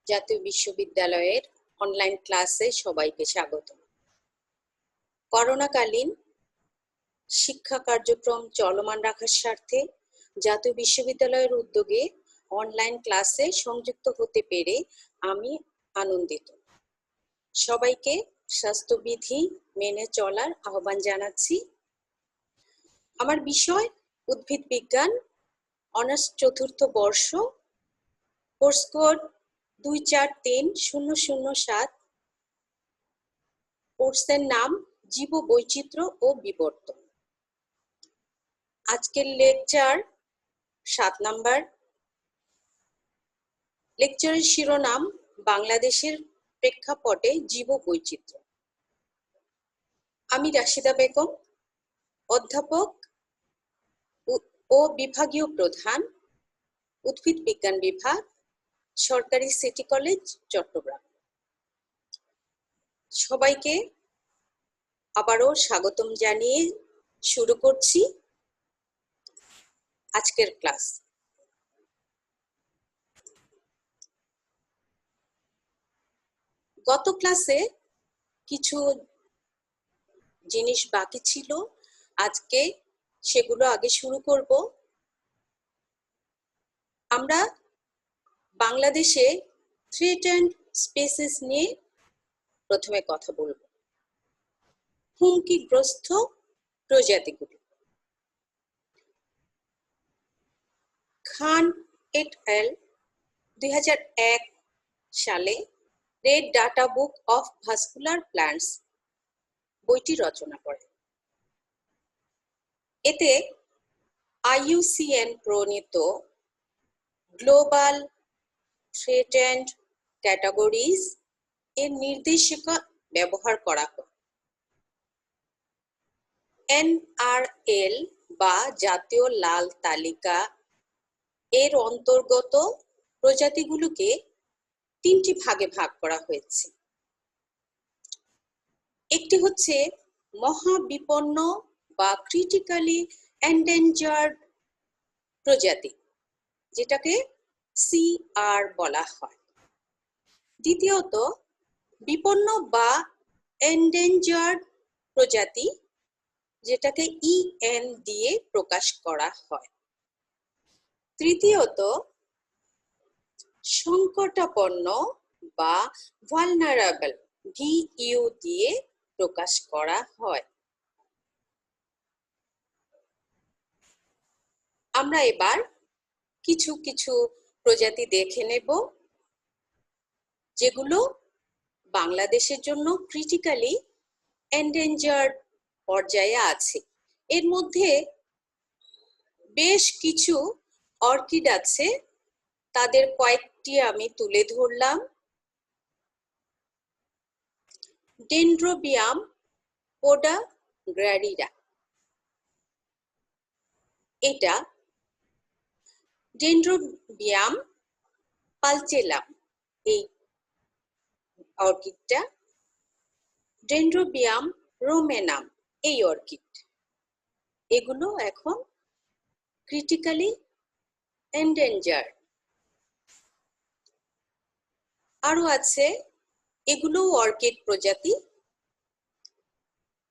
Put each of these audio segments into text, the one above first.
জাতীয় বিশ্ববিদ্যালয়ের অনলাইন ক্লাসে সবাইকে স্বাগত। করোনাকালীন শিক্ষা কার্যক্রম চলমান রাখার স্বার্থে জাতীয় বিশ্ববিদ্যালয়ের উদ্যোগে অনলাইন ক্লাসে সংযুক্ত হতে পেরে আমি আনন্দিত। সবাইকে স্বাস্থ্যবিধি মেনে চলার আহ্বান জানাচ্ছি। আমার বিষয় উদ্ভিদ বিজ্ঞান, অনার্স চতুর্থ বর্ষ, কোর্স কোড 243007। কোর্সের নাম জীববৈচিত্র্য ও বিবর্তন। আজকের লেকচার 7 নাম্বার। লেকচারের শিরোনাম বাংলাদেশের প্রেক্ষাপটে জীববৈচিত্র্য। আমি রাশিদা বেগম, অধ্যাপক ও বিভাগীয় প্রধান, উদ্ভিদ বিজ্ঞান বিভাগ, সরকারি সিটি কলেজ, চট্টগ্রাম। সবাইকে আবারও স্বাগতম জানিয়ে শুরু করছি আজকের ক্লাস। গত ক্লাসে কিছু জিনিস বাকি ছিল, আজকে সেগুলো আগে শুরু করব। আমরা বাংলাদেশে থ্রেটেন্ড স্পিসিস নিয়ে প্রথমে কথা বলব। হুমকিগ্রস্ত প্রজাতিগুলি। খান এট এল 2001 সালে red data book of vascular plants বইটি রচনা করেন। এতে IUCN প্রণীত গ্লোবাল থ্রেটেন্ড ক্যাটাগরিজ এর নির্দেশিকা ব্যবহার করা হয়। NRL বা জাতীয় লাল তালিকা এর অন্তর্গত প্রজাতিগুলোকে 3টি ভাগে ভাগ করা হয়েছে। একটি হচ্ছে মহাবিপন্ন বা ক্রিটিক্যালি এন্ডেঞ্জার্ড প্রজাতি, যেটাকে CR বলা হয়। দ্বিতীয়ত বিপন্ন বা এন্ডেঞ্জার্ড প্রজাতি, যেটাকে EN দিয়ে প্রকাশ করা হয়। তৃতীয়ত সংকটাপন্ন বা ভালনারেবল VU দিয়ে প্রকাশ করা হয়। আমরা এবার কিছু কিছু প্রজাতি দেখে নেব যেগুলো বাংলাদেশের জন্য ক্রিটিক্যালি এন্ডেঞ্জার্ড পর্যায়ে আছে। এর মধ্যে বেশ কিছু অর্কিড আছে, তাদের কয়েকটি আমি তুলে ধরলাম। ডেনড্রোবিয়াম পোডাগ্রারিরা, এটা ডেনড্রোবিয়াম পালচেলাম এই অর্কিডটা, ডেনড্রোবিয়াম রোমেনাম এই অর্কিড, এগুলো এখন ক্রিটিক্যালি এন্ডেঞ্জার্ড। আরো আছে, এগুলো অর্কিড প্রজাতি,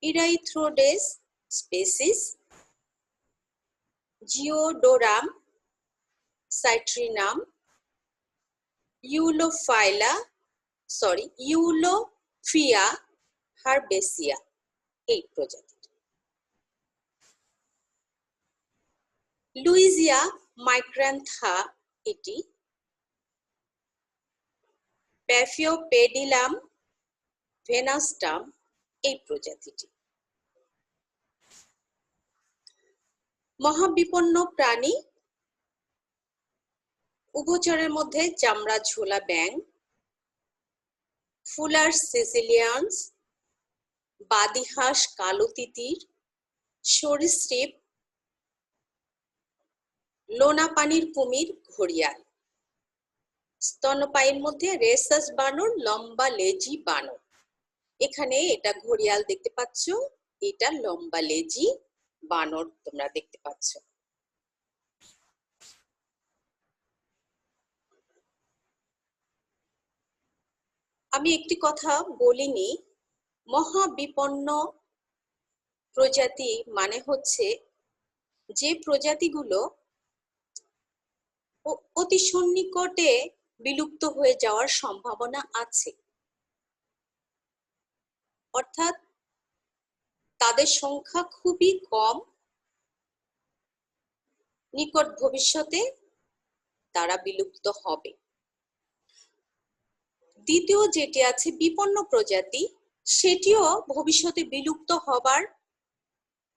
ইরাইথ্রোডেস স্পেসিস, জিওডোরাম সাইট্রিনাম, ইউলোফিয়া হারবেসিয়া এই প্রজাতি। লুইজিয়া মাইক্রান্থা এটি, প্যাফিওপেডিলাম ভেনাস্টাম এই প্রজাতিটি। মহাবিপন্ন প্রাণী, উভচরের মধ্যে চামড়া ঝোলা ব্যাঙ, ফুলার সিসিলিয়ান্স, বাদিহাঁস কালো তিতির, সরীসৃপ, লোনা পানির কুমির, ঘড়িয়াল। স্তন্যপায়ীর মধ্যে রেসাস বানর, লম্বা লেজি বানর। এখানে এটা ঘড়িয়াল দেখতে পাচ্ছ, এটা লম্বা লেজি বানর তোমরা দেখতে পাচ্ছ। আমি একটি কথা বলিনি, মহাবিপন্ন প্রজাতি মানে হচ্ছে যে প্রজাতিগুলো অতি সন্নিকটে বিলুপ্ত হয়ে যাওয়ার সম্ভাবনা আছে, অর্থাৎ তাদের সংখ্যা খুবই কম, নিকট ভবিষ্যতে তারা বিলুপ্ত হবে। দ্বিতীয় যেটি আছে বিপন্ন প্রজাতি, সেটিও ভবিষ্যতে বিলুপ্ত হবার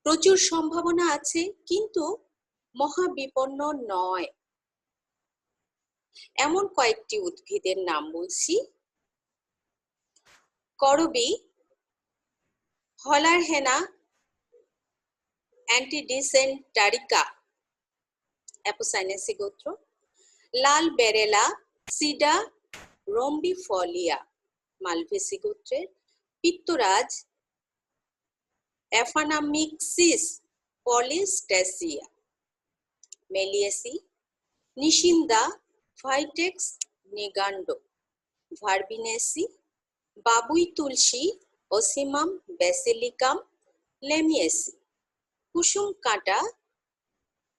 প্রচুর সম্ভাবনা আছে, কিন্তু মহাবিপন্ন নয়। এমন কয়েকটি উদ্ভিদের নাম বলছি। করবি, হলারহেনা অ্যান্টিডিসেন্টারিকা অ্যাপোসাইনেসি গোত্র, লাল বেরেলা সিডা রম্বিফলিয়া মালভেসি গোত্রের, পিত্তরাজ অ্যাফানামিক্সিস পলিস্টেসিয়া মেলিয়েসি, নিশিন্দা ভাইটেক্স নিগান্ডো ভার্বিনেসি, বাবুই তুলসী ওসিমাম বেসিলিকাম লেমিয়েসি, কুসুম কাঁটা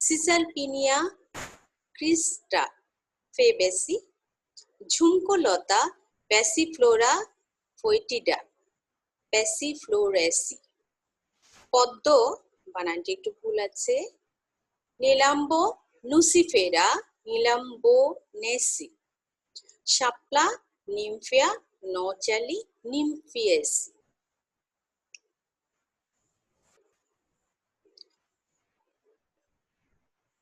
সিসালপিনিয়া ক্রিস্টা ফেবেসি, ঝুমকোলতা প্যাসিফ্লোরা ফোয়েটিডা প্যাসিফ্লোরেসি, পদ্ম বানানটি একটু ভুল আছে, নীলাম্বো নুসিফেরা নীলাম্বোনেসি, শাপলা নিমফিয়া নচালি নিমফিয়েসি।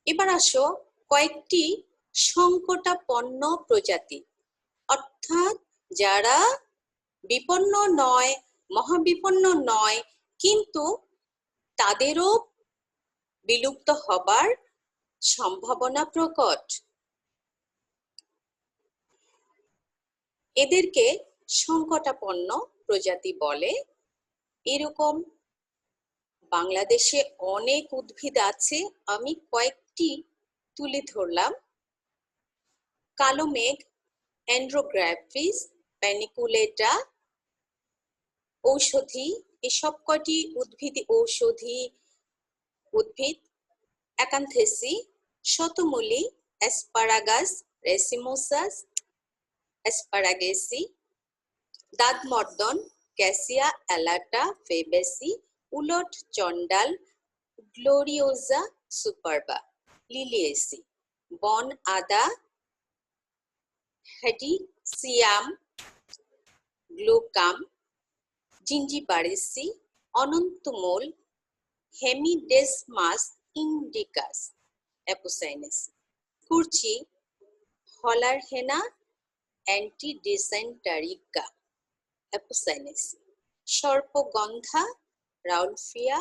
এবার আসো কয়েকটি সংকটাপন্ন প্রজাতি, অর্থাৎ যারা বিপন্ন নয়, মহাবিপন্ন নয়, কিন্তু তাদেরও বিলুপ্ত হবার সম্ভাবনা প্রকট। এদেরকে সংকটাপন্ন প্রজাতি বলে। এরকম বাংলাদেশে অনেক উদ্ভিদ আছে, আমি কয়েকটি তুলে ধরলাম। কালো মেঘ অ্যান্ড্রোগ্রাফিস প্যানিকুলেটা ঔষধি, এসব কটি উদ্ভিদ ঔষধি উদ্ভিদ। অ্যাকান্থেসি, শতমূলী অ্যাসপারাগাস রেসিমোসাস অ্যাসপারাগেসি, দাঁতমর্দন ক্যাসিয়া অ্যালাটা ফেবেসি, উলট চন্ডাল গ্লোরিওজা সুপারবা লিলিয়েসি, বন আদা হেডিসিয়াম গ্লুকাম জিঞ্জিবারেসি, অনন্তমূল হেমিডেসমাস ইন্ডিকাস অ্যাপোসাইনেসি, কুরচি হলারহেনা অ্যান্টিডিসেন্টারিকা অ্যাপোসাইনেসি, সর্পগন্ধা রাউলফিয়া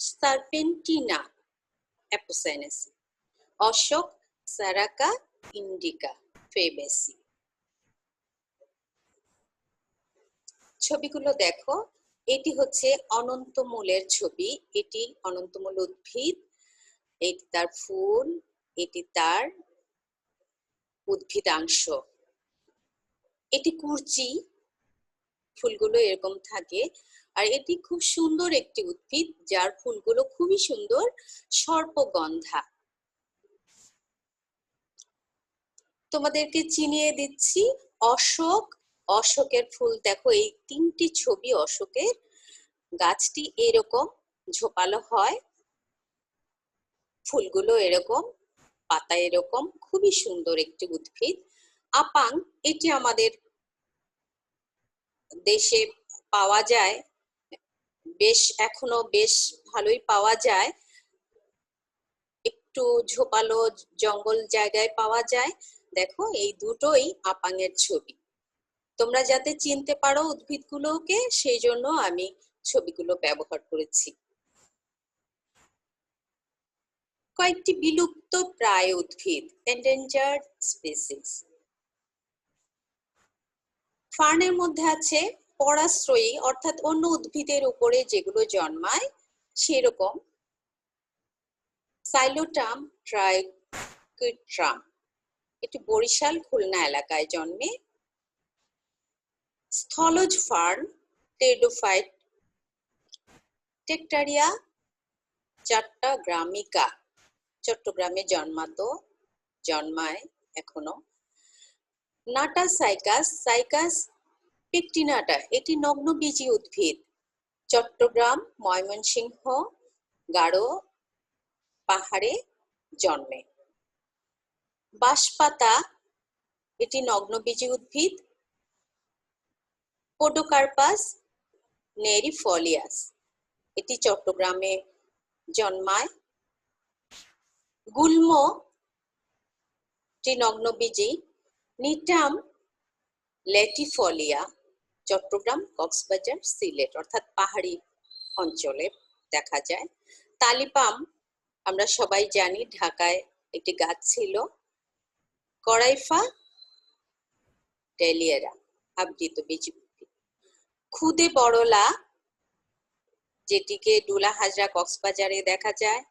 সার্পেন্টিনা অ্যাপোসাইনেসি, অশোক সারাকা ইন্ডিকা ফেবেসি। ছবিগুলো দেখো, এটি হচ্ছে অনন্তমূলের ছবি, এটি অনন্তমূল উদ্ভিদ, এটি তার ফুল, এটি তার উদ্ভিদাংশ। এটি কুরচি, ফুলগুলো এরকম থাকে, আর এটি খুব সুন্দর একটি উদ্ভিদ যার ফুলগুলো খুবই সুন্দর, সর্পগন্ধা। তোমাদেরকে চিনিয়ে দিচ্ছি অশোক। অশোকের ফুল দেখো, এই তিনটি ছবি অশোকের। গাছটি এরকম ঝোপালো হয়, ফুলগুলো এরকম, পাতা এরকম, খুবই সুন্দর একটি উদ্ভিদ। আপাং, এটি আমাদের দেশে পাওয়া যায়, এখনো বেশ ভালোই পাওয়া যায়, একটু ঝোপালো জঙ্গল জায়গায় পাওয়া যায়। দেখো, এই দুটোই আপাঙের ছবি। তোমরা যাতে চিনতে পারো উদ্ভিদগুলোকে, সেই জন্য আমি ছবিগুলো ব্যবহার করেছি। কয়েকটি বিলুপ্ত প্রায় উদ্ভিদ, এন্ডেঞ্জার্ড স্পিসিস। ফার্নের মধ্যে আছে পরাশ্রয়ী, অর্থাৎ অন্য উদ্ভিদের উপরে যেগুলো জন্মায়, সেরকম সাইলোটাম ট্রাইকিট্রাম, এটি বরিশাল খুলনা এলাকায় জন্মে। স্থলজ ফার্ন, টেরিডোফাইট, টেকটারিয়া চট্টগ্রামিকা, চট্টগ্রামে জন্মায় এখনো। নাটা সাইকাস, সাইকাস পিকটিনাটা, এটি নগ্নবীজী উদ্ভিদ, চট্টগ্রাম, ময়মনসিংহ, গারো পাহাড়ে জন্মে। বাঁশপাতা, এটি নগ্নবীজী উদ্ভিদ, পোডোকার্পাস নেরিফলিয়াস, এটি চট্টগ্রামে জন্মায়। গুল্ম, এটি নগ্নবীজী, নিটাম ল্যাটিফলিয়া, চট্টগ্রাম, কক্সবাজার, সিলেট অর্থাৎ পাহাড়ি অঞ্চলে দেখা যায়। তালিপাম আমরা সবাই জানি ঢাকায় একটি গাছ ছিল। করাইফা ডেলিয়েরা, আবৃত বীজী উদ্ভিদ। খুদে বড়লা, যেটিকে ডুলা হাজরা কক্সবাজারে দেখা যায়।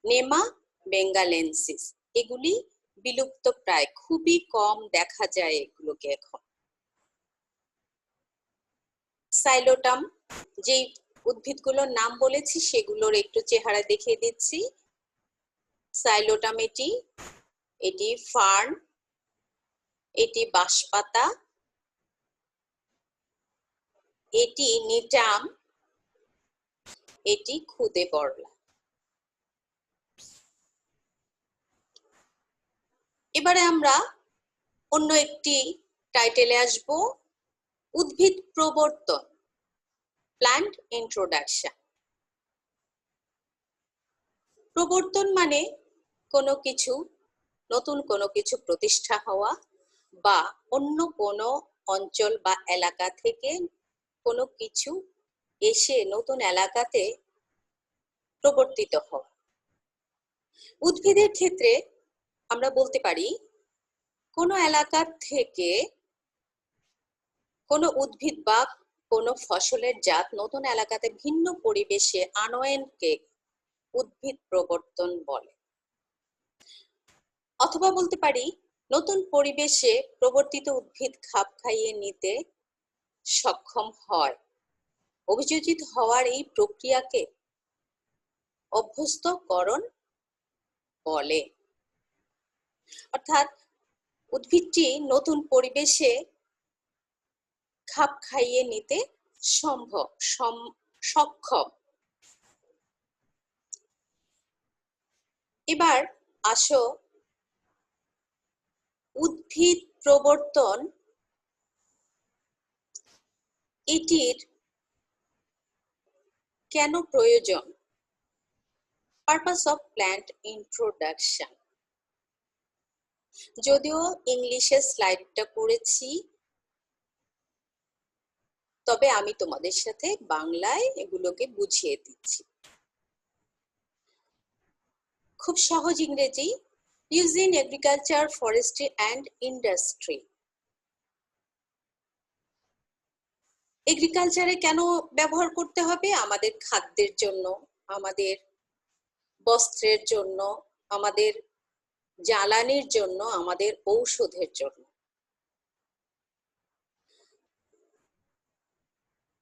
নেমা বেঙ্গালেন্সিস, এগুলি বিলুপ্ত প্রায়, খুবই কম দেখা যায় এগুলোকে এখন। সাইলোটাম, যে উদ্ভিদগুলোর নাম বলেছি সেগুলোর একটু চেহারা দেখিয়ে দিচ্ছি। সাইলোটাম এটি ফার্ন, এটি বাঁশপাতা, এটি নিটাম, এটি খুদে বড়লা। এবারে আমরা অন্য একটি টাইটেলে আসব, উদ্ভিদ প্রবর্তন, প্ল্যান্ট ইন্ট্রোডাকশন। প্রবর্তন মানে নতুন কোনো কিছু প্রতিষ্ঠা হওয়া, বা অন্য কোনো অঞ্চল বা এলাকা থেকে কোনো কিছু এসে নতুন এলাকাতে প্রবর্তিত হওয়া। উদ্ভিদের ক্ষেত্রে আমরা বলতে পারি কোনো এলাকা থেকে কোনো উদ্ভিদ বা কোনো ফসলের জাত নতুন এলাকাতে ভিন্ন পরিবেশে আনয়নকে উদ্ভিদ প্রবর্তন বলে। অথবা বলতে পারি নতুন পরিবেশে প্রবর্তিত উদ্ভিদ খাপ খাইয়ে নিতে সক্ষম হয়। অভিযোজিত হওয়ার এই প্রক্রিয়াকে অভ্যস্তকরণ বলে। অর্থাৎ উদ্ভিদটি নতুন পরিবেশে খাপ খাইয়ে নিতে সক্ষম। এবার আসো উদ্ভিদ প্রবর্তন এটির কেন প্রয়োজন? Purpose of plant introduction. যদিও ইংলিশে স্লাইডটা করেছি, তবে আমি তোমাদের সাথে বাংলায় এগুলোকে বুঝিয়ে দিচ্ছি। খুব সহজ ইংরেজি, use in agriculture, forestry and industry. এগ্রিকালচারে কেন ব্যবহার করতে হবে? আমাদের খাদ্যের জন্য, আমাদের বস্ত্রের জন্য, আমাদের জ্বালানির জন্য, আমাদের ঔষধের জন্য।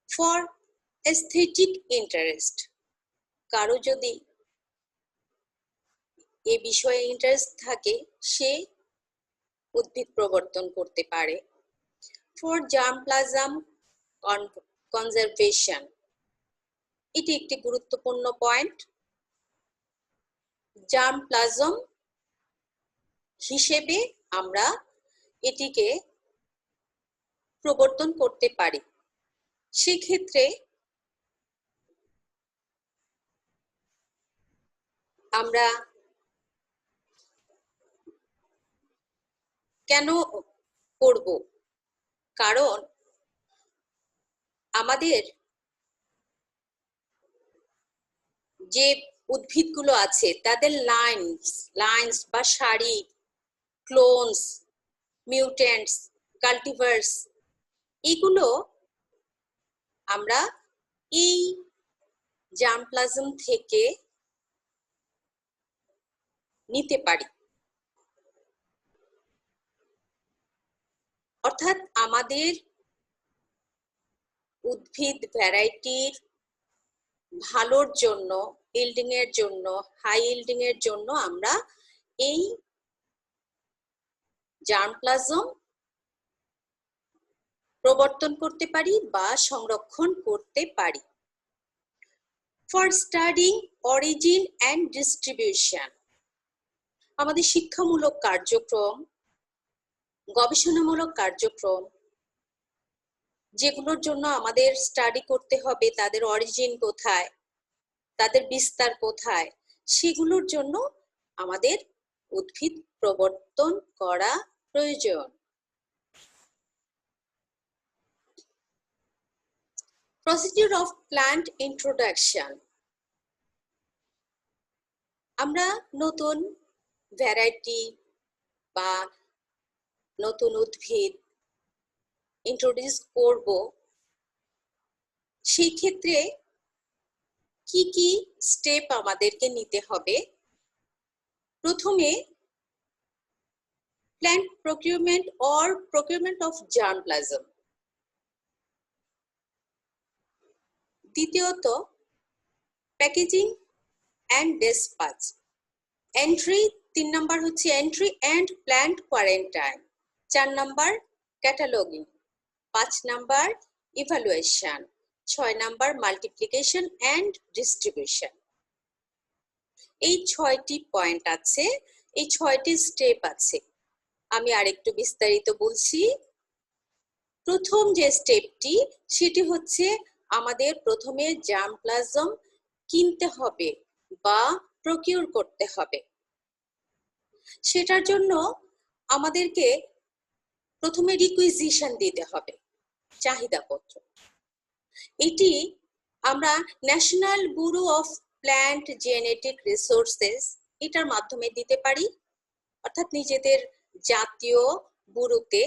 ফর এস্থেটিক ইন্টারেস্ট, কারো যদি এ বিষয়ে ইন্টারেস্ট থাকে সে উদ্ভিদ প্রবর্তন করতে পারে। ফর জার্মপ্লাজম কনজারভেশন, এটি একটি গুরুত্বপূর্ণ পয়েন্ট। জার্মপ্লাজম হিসেবে আমরা এটিকে প্রবর্তন করতে পারি। সেক্ষেত্রে আমরা কেন করব? কারণ আমাদের যে উদ্ভিদগুলো আছে তাদের লাইন্স বা সারি, ক্লোনস, মিউটেন্টস, কাল্টিভার্স, এগুলো আমরা এই জার্মপ্লাজম থেকে নিতে পারি। অর্থাৎ আমাদের উদ্ভিদ ভ্যারাইটির ভালোর জন্য, ইল্ডিং এর জন্য, হাই ইল্ডিং এর জন্য আমরা এই জার্মপ্লাজম প্রবর্তন করতে পারি বা সংরক্ষণ করতে পারি। For studying origin and distribution, আমাদের শিক্ষামূলক কার্যক্রম, গবেষণামূলক কার্যক্রম, যেগুলোর জন্য আমাদের স্টাডি করতে হবে তাদের অরিজিন কোথায়, তাদের বিস্তার কোথায়, সেগুলোর জন্য আমাদের উদ্ভিদ প্রবর্তন করা প্রয়োজন। প্রসিডিউর অফ প্ল্যান্ট ইন্ট্রোডাকশন, আমরা নতুন ভ্যারাইটি বা নতুন উদ্ভিদ ইন্ট্রোডিউস করব, সেই ক্ষেত্রে কি কি স্টেপ আমাদেরকে নিতে হবে? প্রথমে plant procurement or procurement of germplasm, দ্বিতীয়ত packaging and dispatch, entry 3 number হচ্ছে entry and plant quarantine, 4 number cataloguing, 5 number evaluation, 6 number multiplication and distribution. এই 6টি পয়েন্ট আছে, এই 6টি স্টেপ আছে। আমি আরেকটু বিস্তারিত বলছি। প্রথম যে স্টেপটি, সেটি হচ্ছে আমাদের প্রথমে জার্মপ্লাজম কিনতে হবে বা প্রকিউর করতে হবে। সেটার জন্য আমাদেরকে প্রথমে রিকুইজিশন দিতে হবে, চাহিদাপত্র। এটি আমরা national bureau of plant genetic resources এটার মাধ্যমে দিতে পারি, অর্থাৎ নিজেদের জাতীয় ব্যুরোতে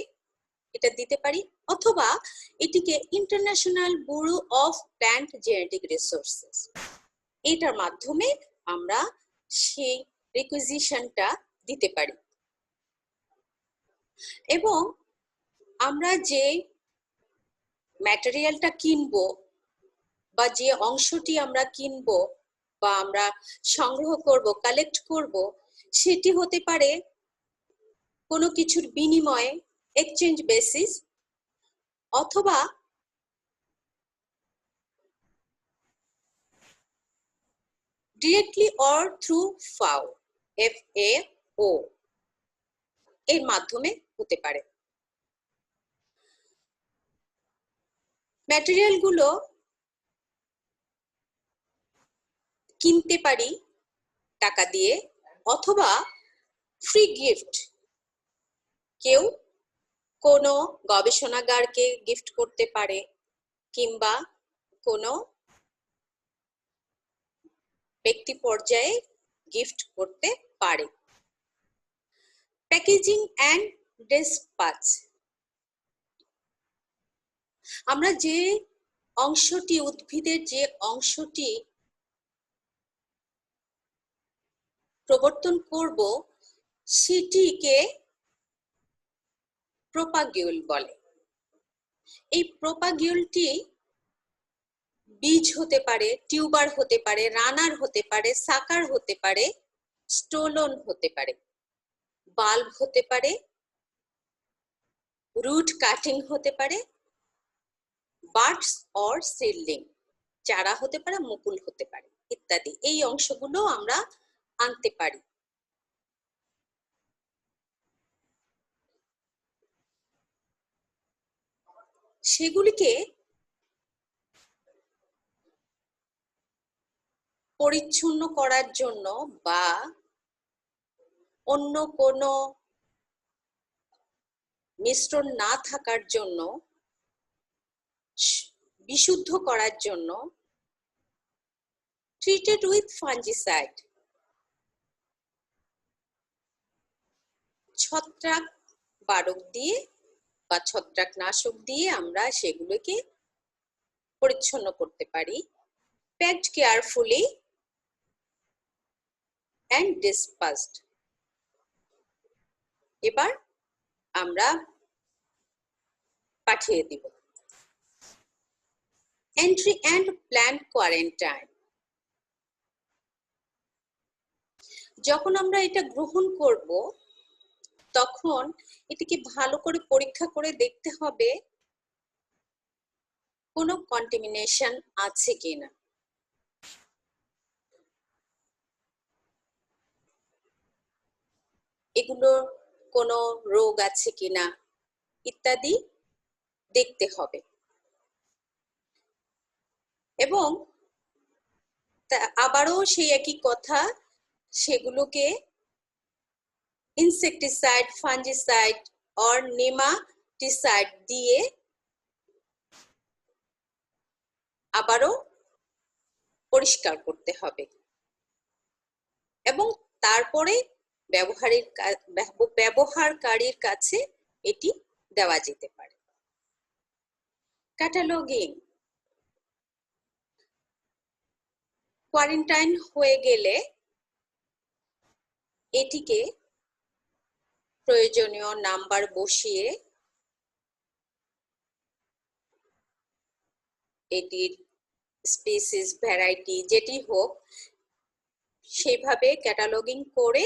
এটা দিতে পারি, অথবা এটিকে international bureau of plant genetic resources এটার মাধ্যমে আমরা সেই রিকুইজিশনটা দিতে পারি। এবং আমরা যে ম্যাটেরিয়ালটা কিনবো বা যে অংশটি আমরা কিনবো বা আমরা সংগ্রহ করব, কালেক্ট করব, সেটি হতে পারে কোনো কিছুর বিনিময়ে, এক্সচেঞ্জ বেসিস, অথবা ডিরেক্টলি অর থ্রু ফাও, FAO এর মাধ্যমে হতে পারে। ম্যাটেরিয়ালগুলো কিনতে পারি টাকা দিয়ে, অথবা ফ্রি গিফট, কেউ কোনো গবেষণাগারকে গিফট করতে পারে কিংবা কোনো ব্যক্তি পর্যায়ে গিফট করতে পারে। প্যাকেজিং অ্যান্ড ডিসপ্যাচ, আমরা যে অংশটি, উদ্ভিদের যে অংশটি প্রবর্তন করব সেটিকে প্রোপাগিউল বলে। এই প্রোপাগিউলটি বীজ হতে পারে, টিউবার হতে পারে, রানার হতে পারে, সাকার হতে পারে, স্টোলন হতে পারে, বাল্ব হতে পারে, রুট কাটিং হতে পারে, বাডস অর সিডলিং, চারা হতে পারে, মুকুল হতে পারে ইত্যাদি। এই অংশগুলো আমরা আনতে পারি। সেগুলিকে পরিচ্ছন্ন করার জন্য বা অন্য কোনো মিশ্রণ না থাকার জন্য, বিশুদ্ধ করার জন্য ট্রিটেড উইথ ফাঞ্জিসাইড, ছত্রাক বারক দিয়ে বা ছত্রাকনাশক দিয়ে আমরা সেগুলোকে পরিচ্ছন্ন করতে পারি। Packed carefully and dispatched. এবার আমরা পাঠিয়ে দিব। Entry and plant quarantine. যখন আমরা এটা গ্রহণ করব তখন এটিকে ভালো করে পরীক্ষা করে দেখতে হবে কোনো কন্টামিনেশন আছে কিনা। এগুলোর কোনো রোগ আছে কিনা ইত্যাদি দেখতে হবে। এবং আবারও সেই একই কথা, সেগুলোকে ইনসেক্টিসাইড, ফাঞ্জিসাইড অর নেমাটিসাইড দিয়ে আবারও পরিষ্কার করতে হবে এবং তারপরে ব্যবহারকারীর কাছে এটি দেওয়া যেতে পারে। ক্যাটালগিং। কোয়ারেন্টাইন হয়ে গেলে এটিকে প্রয়োজনীয় নাম্বার বসিয়ে এটির স্পিসিস, ভ্যারাইটি যেটি হোক সেইভাবে ক্যাটালগিং করে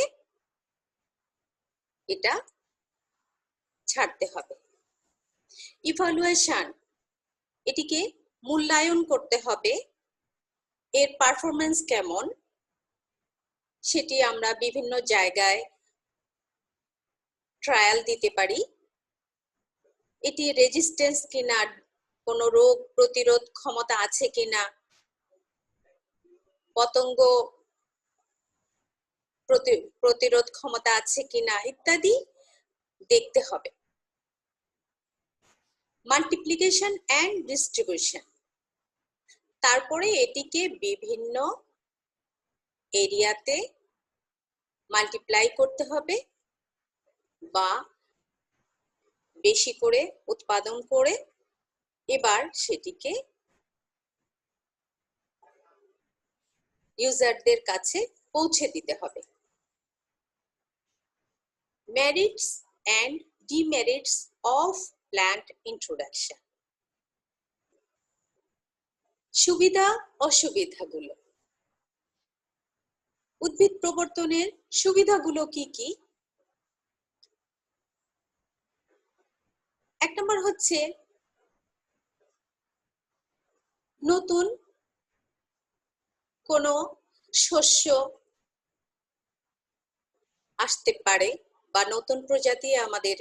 এটা ছাড়তে হবে। ইভালুয়েশন, এটিকে মূল্যায়ন করতে হবে, এর পারফরম্যান্স কেমন সেটি আমরা বিভিন্ন জায়গায় ট্রায়াল দিতে পারি। এটি রেজিস্ট্যান্স কিনা, কোনো রোগ প্রতিরোধ ক্ষমতা আছে কিনা, পতঙ্গ প্রতিরোধ ক্ষমতা আছে কিনা ইত্যাদি দেখতে হবে। মাল্টিপ্লিকেশন অ্যান্ড ডিস্ট্রিবিউশন, তারপরে এটিকে বিভিন্ন এরিয়াতে মাল্টিপ্লাই করতে হবে বা বেশি করে উৎপাদন করে এবার সেটিকে ইউজারদের কাছে পৌঁছে দিতে হবে। Merits and demerits of plant introduction. সুবিধা অসুবিধাগুলো। উদ্ভিদ প্রবর্তনের সুবিধাগুলো কি কি? এক নম্বর হচ্ছে নতুন কোনো শস্য আসতে পারে বা নতুন প্রজাতি আমাদের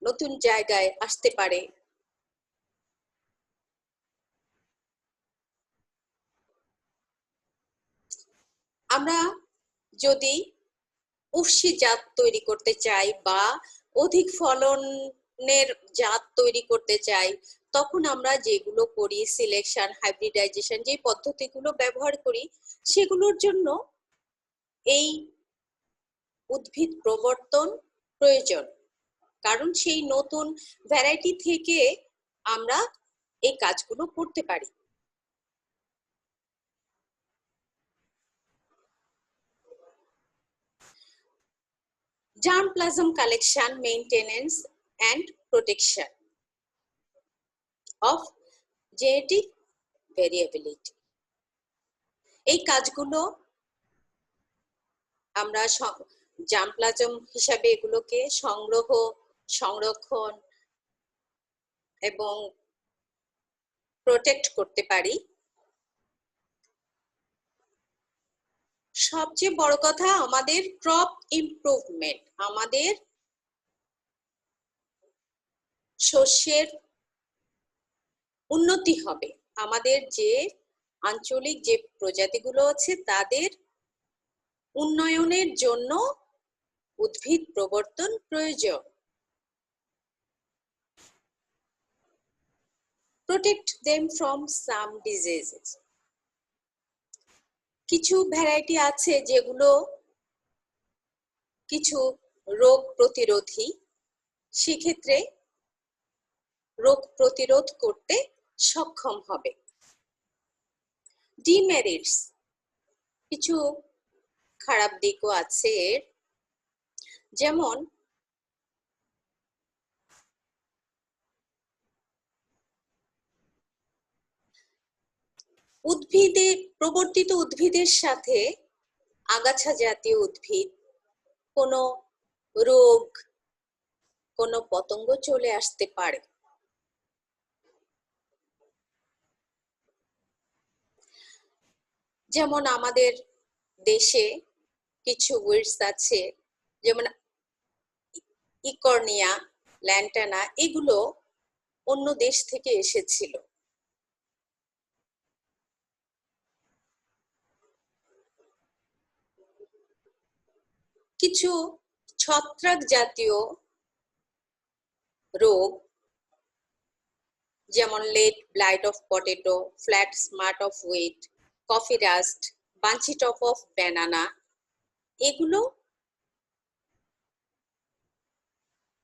নতুন জায়গায় আসতে পারে। আমরা যদি উফশী জাত তৈরি করতে চাই বা অধিক ফলনের জাত তৈরি করতে চাই তখন আমরা যেগুলো করি, সিলেকশন, হাইব্রিডাইজেশন, যে পদ্ধতিগুলো ব্যবহার করি সেগুলোর জন্য এই উদ্ভিদ প্রবর্তন প্রয়োজন, কারণ সেই নতুন ভ্যারাইটি থেকে আমরা এই কাজগুলো করতে পারি। Germplasm collection, maintenance and protection of genetic variability, এই কাজগুলো আমরা জার্মপ্লাজম হিসাবে এগুলোকে সংরক্ষণ এবং প্রোটেক্ট করতে পারি। সবচেয়ে বড় কথা আমাদের ক্রপ ইমপ্রুভমেন্ট, আমাদের শস্যের উন্নতি হবে, আমাদের যে আঞ্চলিক যে প্রজাতিগুলো আছে তাদের উন্নয়নের জন্য উদ্ভিদ প্রবর্তন প্রয়োজন। Protect them from some diseases, কিছু ভ্যারাইটি আছে যেগুলো কিছু রোগ প্রতিরোধী, সেক্ষেত্রে রোগ প্রতিরোধ করতে সক্ষম হবে। ডিমেরিটস, কিছু খারাপ দিকও আছে এর, যেমন প্রবর্তিত উদ্ভিদের সাথে আগাছা জাতীয় উদ্ভিদ, কোনো রোগ, কোনো পতঙ্গ চলে আসতে পারে। যেমন আমাদের দেশে কিছু উইডস আছে, যেমন ইকর্নিয়া, ল্যান্টানা, এগুলো অন্য দেশ থেকে এসেছিল। কিছু ছত্রাক জাতীয় রোগ, যেমন late blight of potato, flat smart of wheat, coffee dust, bunchy top of banana, এগুলো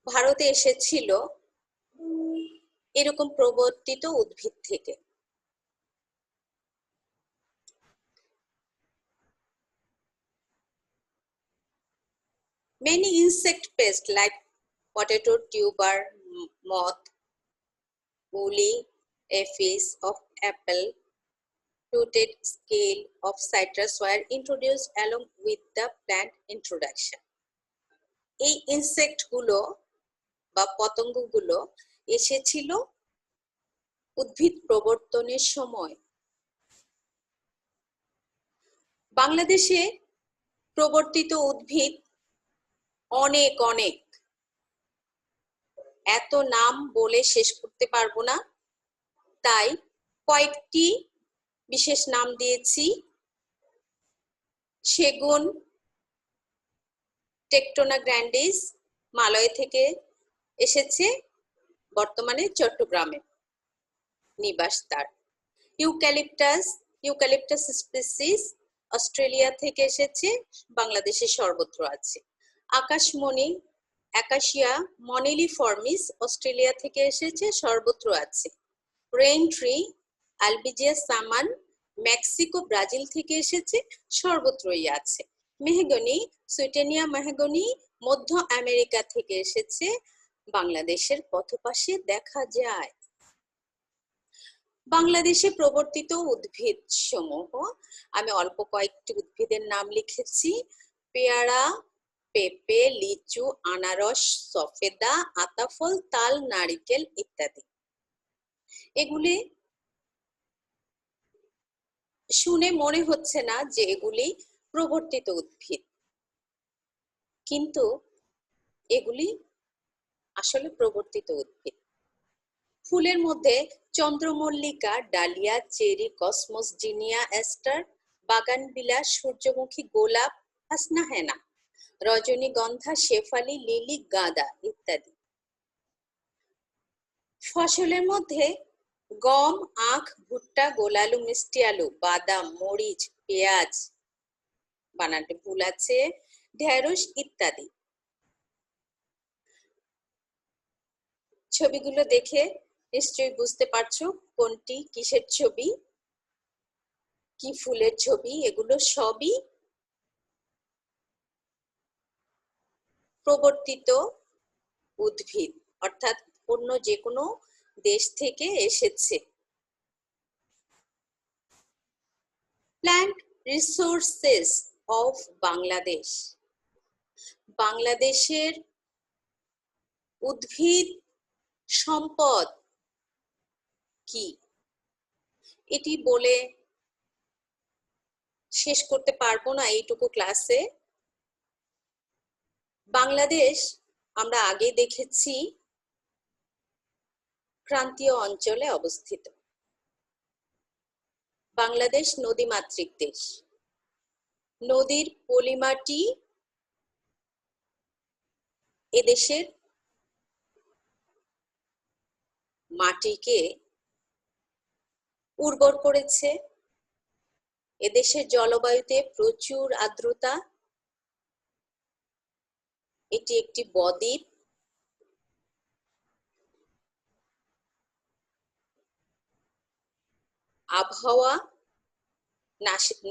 ভারতে এসেছিল এরকম প্রবর্তিত উদ্ভিদ থেকে। Many insect pests like potato tuber moth, woolly aphids of apple, fluted scale of citrus were introduced along with the plant introduction. এই insect গুলো বা পতঙ্গগুলো এসেছিল উদ্ভিদ প্রবর্তনের সময়। বাংলাদেশে প্রবর্তিত উদ্ভিদ অনেক অনেক, এত নাম বলে শেষ করতে পারবো না, তাই কয়েকটি বিশেষ নাম দিয়েছি। সেগুন, টেকটোনা গ্র্যান্ডিস, মালয় থেকে এসেছে, বর্তমানে চট্টগ্রামে নিবাস তার। ইউক্যালিপটাস স্পিসিস অস্ট্রেলিয়া থেকে এসেছে, বাংলাদেশে সর্বত্র আছে। আকাশমণি, অ্যাকাশিয়া মনিলিফর্মিস অস্ট্রেলিয়া থেকে এসেছে, সর্বত্র আছে। রেইন ট্রি, আলবিজিয়া সামান মেক্সিকো, ব্রাজিল থেকে এসেছে, সর্বত্রই আছে। মেহগনি, সুইটেনিয়া মেহগনি মধ্য আমেরিকা থেকে এসেছে, বাংলাদেশের পথপাশে দেখা যায়। বাংলাদেশে প্রবর্তিত উদ্ভিদ সমূহ, আমি অল্প কয়েকটি উদ্ভিদের নাম লিখেছি। পেয়ারা, পেঁপে, লিচু, আনারস, সফেদা, আতাফল, তাল, নারিকেল ইত্যাদি। এগুলি শুনে মনে হচ্ছে না যে এগুলি প্রবর্তিত উদ্ভিদ, কিন্তু এগুলি আসলে প্রবর্তিত উদ্ভিদ। ফুলের মধ্যে চন্দ্রমল্লিকা, dahlia, cherry, cosmos, zinnia, aster, বাগানবিলাস, সূর্যমুখী, গোলাপ, হাসনা হেনা, রজনীগন্ধা, শেফালি, লিলি, গাঁদা ইত্যাদি। ফসলের মধ্যে গম, আখ, ভুট্টা, গোলালু, মিষ্টি আলু, বাদাম, মরিচ, পেঁয়াজ, বানানটি ভুল আছে, ঢেঁড়স ইত্যাদি। ছবিগুলো দেখে নিশ্চয়ই বুঝতে পারছো কোনটি কিসের ছবি, কি ফুলের ছবি। এগুলো সবই প্রবর্তিত উদ্ভিদ, অর্থাৎ অন্য যে কোনো দেশ থেকে এসেছে। প্ল্যান্ট রিসোর্সেস অফ বাংলাদেশ, বাংলাদেশের উদ্ভিদ সম্পদ কি, এটি বলে শেষ করতে পারবো না এইটুকু ক্লাসে। বাংলাদেশ আমরা আগে দেখেছি ক্রান্তীয় অঞ্চলে অবস্থিত। বাংলাদেশ নদীমাতৃক দেশ। নদীর পলিমাটি এদেশের মাটিকে উর্বর করেছে। এদেশের জলবায়ুতে প্রচুর আর্দ্রতা। এটি একটি বদ্বীপ। আবহাওয়া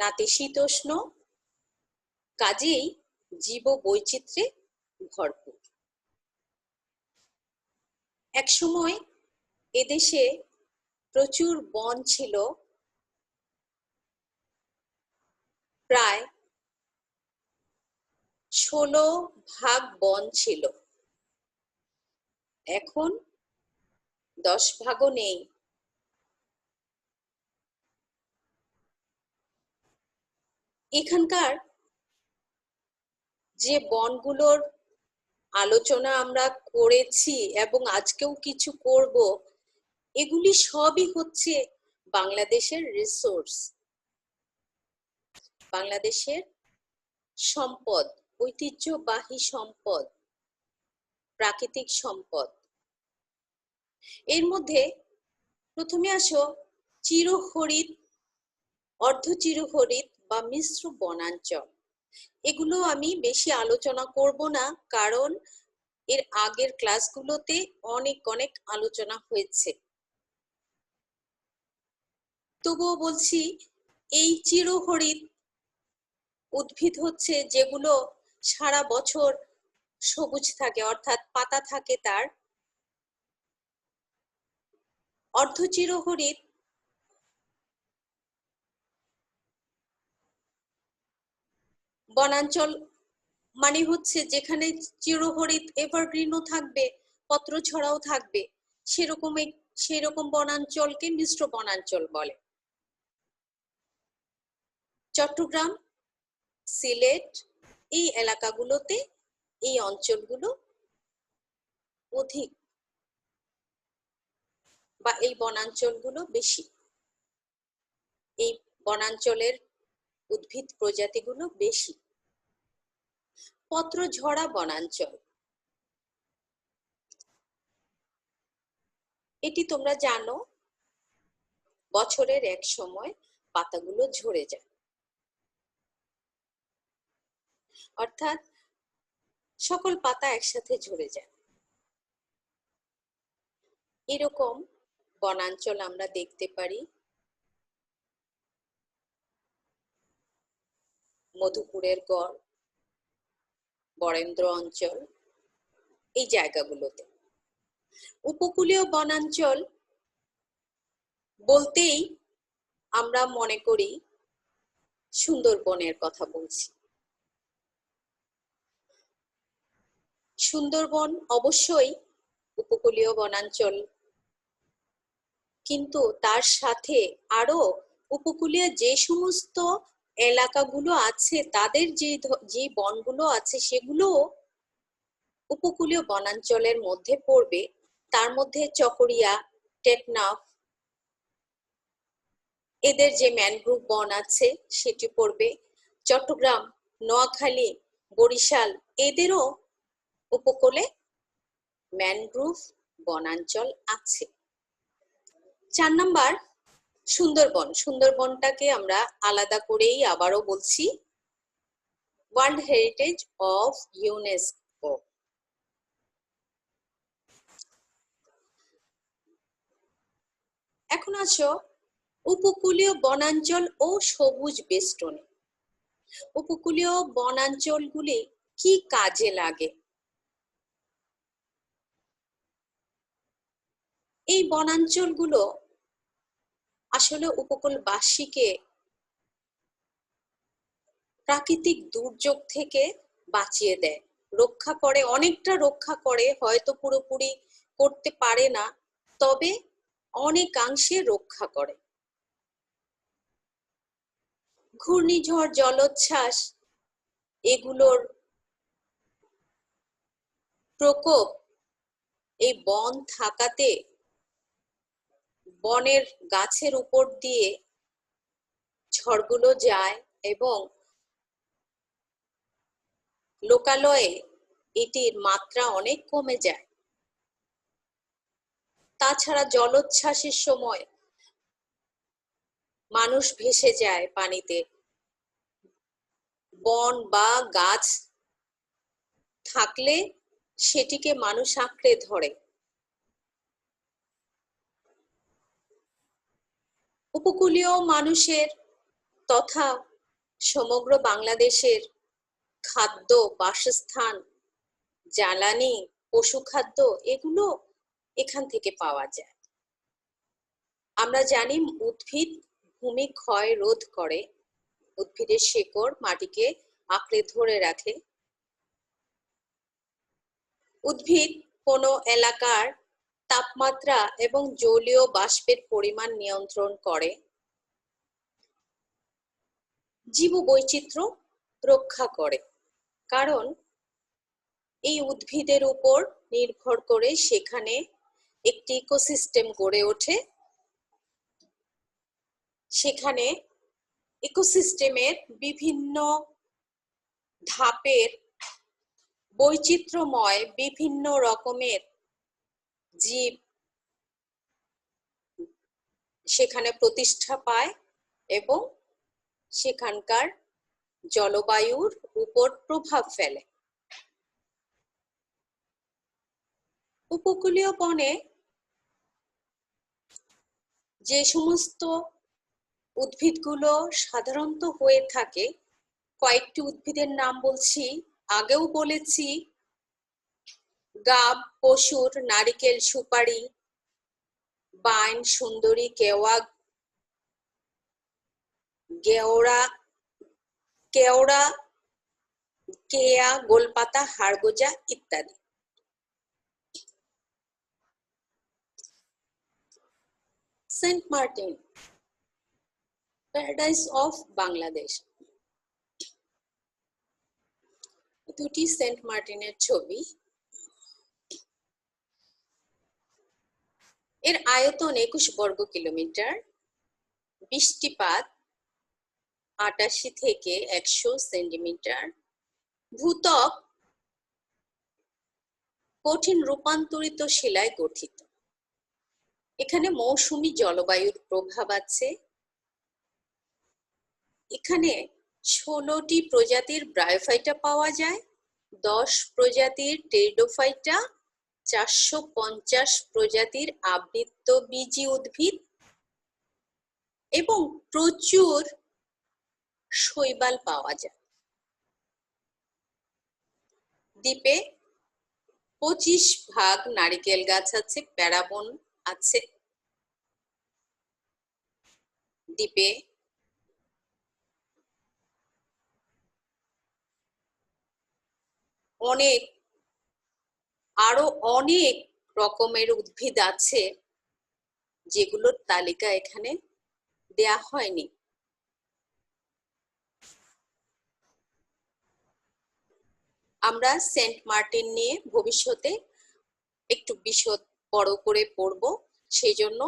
নাতিশীতোষ্ণ, কাজেই জীববৈচিত্র্যে ভরপুর। একসময় এদেশে প্রচুর বন ছিল, প্রায় 16 ভাগ বন ছিল, এখন 10 ভাগও নেই। এখানকার যে বনগুলোর আলোচনা আমরা করেছি এবং আজকেও কিছু করব, এগুলি সবই হচ্ছে বাংলাদেশের রিসোর্স, বাংলাদেশের সম্পদ, ঐতিহ্যবাহী সম্পদ, প্রাকৃতিক সম্পদ। এর মধ্যে প্রথমে আসো চিরহরিৎ, অর্ধ চিরহরিৎ বা মিশ্র বনাঞ্চল। এগুলো আমি বেশি আলোচনা করব না, কারণ এর আগের ক্লাসগুলোতে অনেক আলোচনা হয়েছে। তবুও বলছি, এই চিরহরিৎ উদ্ভিদ হচ্ছে যেগুলো সারা বছর সবুজ থাকে, অর্থাৎ পাতা থাকে তার। অর্ধ চিরহরিৎ বনাঞ্চল মানে হচ্ছে যেখানে চিরহরিৎ এভারগ্রিনও থাকবে, পত্রছড়াও থাকবে, সেরকম বনাঞ্চলকে মিশ্র বনাঞ্চল বলে। চট্টগ্রাম, সিলেট এই এলাকাগুলোতে এই অঞ্চলগুলো অধিক, বা এই বনাঞ্চলগুলো বেশি, এই বনাঞ্চলের উদ্ভিদ প্রজাতিগুলো বেশি। পত্রঝরা বনাঞ্চল, এটি তোমরা জানো বছরের এক সময় পাতাগুলো ঝরে যায়, অর্থাৎ সকল পাতা একসাথে ঝরে যায়। এরকম বনাঞ্চল আমরা দেখতে পারি মধুপুরের গড়, বরেন্দ্র অঞ্চল, এই জায়গাগুলোতে। উপকূলীয় বনাঞ্চল বলতেই আমরা মনে করি সুন্দরবনের কথা বলছি। সুন্দরবন অবশ্যই উপকূলীয় বনাঞ্চল, কিন্তু তার সাথে আরো উপকূলীয় যে সমস্ত এলাকাগুলো আছে, তাদের যে বনগুলো আছে সেগুলো উপকূলীয় বনাঞ্চলের মধ্যে পড়বে। তার মধ্যে চকরিয়া, টেকনাফ, এদের যে ম্যানগ্রোভ বন আছে সেটি পড়বে। চট্টগ্রাম, নোয়াখালী, বরিশাল এদেরও উপকূলে ম্যানগ্রোভ বনাঞ্চল আছে। 4 নাম্বার সুন্দরবন। সুন্দরবনটাকে আমরা আলাদা করেই আবারও বলছি ওয়ার্ল্ড হেরিটেজ অফ ইউনেস্কো। এখন আসো উপকূলীয় বনাঞ্চল ও সবুজ বেষ্টনী। উপকূলীয় বনাঞ্চলগুলি কি কাজে লাগে? এই বনাঞ্চলগুলো আসলে উপকূলবাসীকে প্রাকৃতিক দুর্যোগ থেকে বাঁচিয়ে দেয়, রক্ষা করে, অনেকটা রক্ষা করে, হয়তো পুরোপুরি করতে পারে না, তবে অনেকাংশে রক্ষা করে। ঘূর্ণিঝড়, জলোচ্ছ্বাস এগুলোর প্রকোপ এই বন থাকাতে বনের গাছের উপর দিয়ে ঝড়গুলো যায় এবং লোকালয়ে এটির মাত্রা অনেক কমে যায়। তাছাড়া জলোচ্ছ্বাসের সময় মানুষ ভেসে যায় পানিতে, বন বা গাছ থাকলে সেটিকে মানুষ আঁকড়ে ধরে। উপকূলীয় মানুষের তথা সমগ্র বাংলাদেশের খাদ্য, বাসস্থান, জ্বালানি, পশুখাদ্য এগুলো এখান থেকে পাওয়া যায়। আমরা জানি উদ্ভিদ ভূমি ক্ষয় রোধ করে, উদ্ভিদের শেকড় মাটিকে আঁকড়ে ধরে রাখে। উদ্ভিদ কোনো এলাকার তাপমাত্রা এবং জলীয় বাষ্পের পরিমাণ নিয়ন্ত্রণ করে। জীববৈচিত্র্য রক্ষা করে, কারণ এই উদ্ভিদের উপর নির্ভর করে সেখানে একটি ইকোসিস্টেম গড়ে ওঠে। সেখানে ইকোসিস্টেমের বিভিন্ন ধাপের বৈচিত্র্যময় বিভিন্ন রকমের জীব সেখানে প্রতিষ্ঠা পায় এবং সেখানকার জলবায়ুর উপর প্রভাব ফেলে। উপকূলীয় বনে যে সমস্ত উদ্ভিদগুলো সাধারণত হয়ে থাকে, কয়েকটি উদ্ভিদের নাম বলছি, আগেও বলেছি, গাব, পশুর, নারিকেল, সুপারি, বাইন, সুন্দরী, কেওয়া, কেওড়া, কেয়া, গোলপাতা, হাড়গোজা ইত্যাদি। Saint martin, paradise of Bangladesh. দুটি সেন্ট মার্টিনের ছবি। এর আয়তন 21 বর্গ কিলোমিটার, বৃষ্টিপাত 88 থেকে 100 সেন্টিমিটার, ভূত্বক কঠিন রূপান্তরিত শিলায় গঠিত। এখানে মৌসুমী জলবায়ুর প্রভাব আছে। এখানে 16টি প্রজাতির ব্রায়োফাইটা পাওয়া যায়, 10 প্রজাতির টেরিডোফাইটা, 450 প্রজাতির আবৃতবীজী উদ্ভিদ এবং প্রচুর শৈবাল পাওয়া যায়। দ্বীপে 25% নারিকেল গাছ আছে, প্যারাবন আছে। দ্বীপে আরো অনেক রকমের উদ্ভিদ আছে যেগুলোর তালিকা এখানে দেয়া হয়নি। আমরা সেন্ট মার্টিন নিয়ে ভবিষ্যতে একটু বিশদ বড় করে পড়ব, সেই জন্য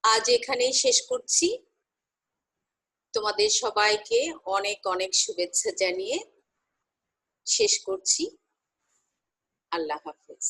আজ এখানেই শেষ করছি। তোমাদের সবাইকে অনেক অনেক শুভেচ্ছা জানিয়ে শেষ করছি। আল্লাহ হাফেজ।